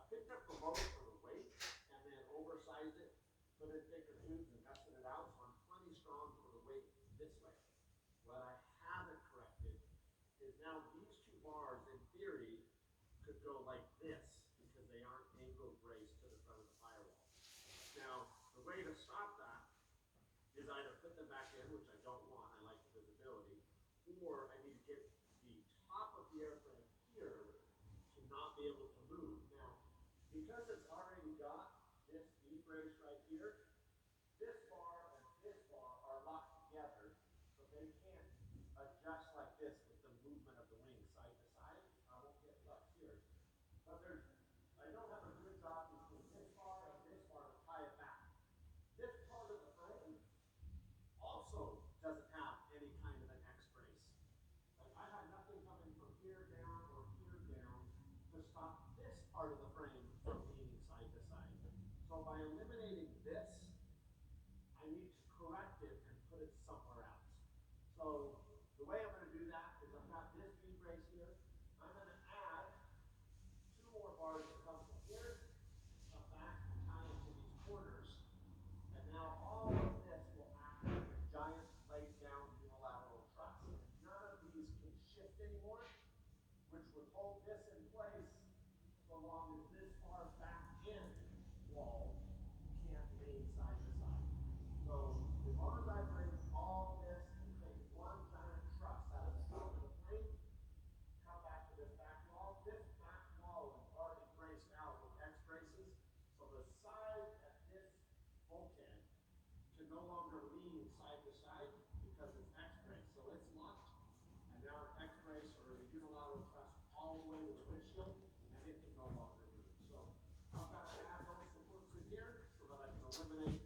picked up the load for the weight and then oversized it, put in thicker tubes and gusseted it out, so I'm plenty strong for the weight this way. What I haven't corrected is now these two bars, in theory, could go like this because they aren't angled braced to the front of the firewall. Now, the way to stop that is either put them back in, which I don't want, I like the visibility, or I need to get the top of the airframe here to not be able to move. Now, because it's already got this knee brace right here, this bar and this bar are locked together, so they can't adjust like this with the movement of the wing side to side. I won't get flex here. But I don't have a good job between this bar and this bar to tie it back. This part of the frame also doesn't have any kind of an X brace. Like I have nothing coming from here down or here down to stop this part of the frame from leaning side to side. So by eliminating this, I need to correct it and put it somewhere else. So the way I'm going to do that is I've got this knee brace here. I'm going to add two more bars that come from here, come back and tie into these corners. And now all of this will act like a giant laid down unilateral truss. None of these can shift anymore, which would hold this in place so long as this far back end wall can't lean side to side. So as long as I bring all this and create one giant truss out of the top of the frame, come back to this back wall. This back wall is already braced out with X braces, so the side at this bulkhead can no longer lean side to side because it's X brace. So it's locked, and now an X brace or a unilateral truss all the way to the windshield, and it can no longer move. So I've got to add those supports in here so that I can eliminate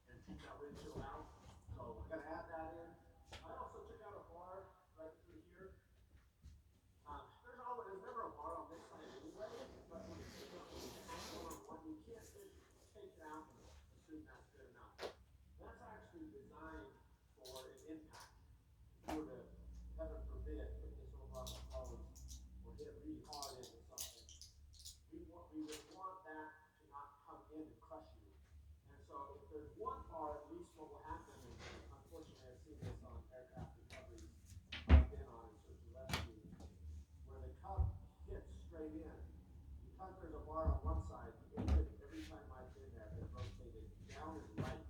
and keep that windshield out. So I'm going to add that in. I also took out a bar right through here. There's never a bar on this side anyway, but when you take out one, you can't just take it out and assume that's good enough. That's actually designed for an impact. If you were to, heaven forbid, put this over on the hose or hit really hard into something, we would want that to not come in and crush you. And so if there's one bar, at least what will happen, and unfortunately I've seen this on aircraft recoveries I've been on in search and rescue, where the cub hits straight in. Because there's a bar on one side, every time I've been there, it rotated down and right.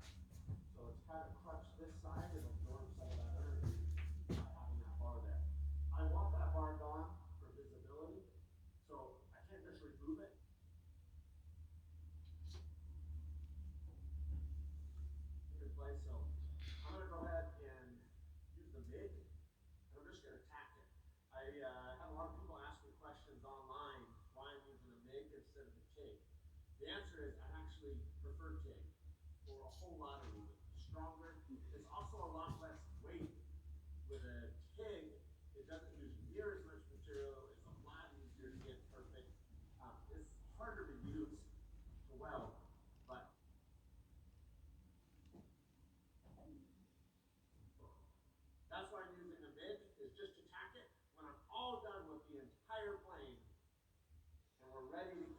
So it's kind of crushed this side and absorbed some of that energy by having that bar there. I want that bar gone for visibility, so I can't just remove it. In place, so I'm going to go ahead and use the MIG, and I'm just going to tack it. I had a lot of people ask me questions online why I'm using a MIG instead of a TIG. The answer is I actually prefer TIG for a whole lot of reasons. Stronger. It's also a lot less weight. With a TIG, it doesn't use near as much material. It's a lot easier to get perfect. It's harder to use to weld, but that's why I'm using a MIG, is just to tack it. When I'm all done with the entire plane and we're ready to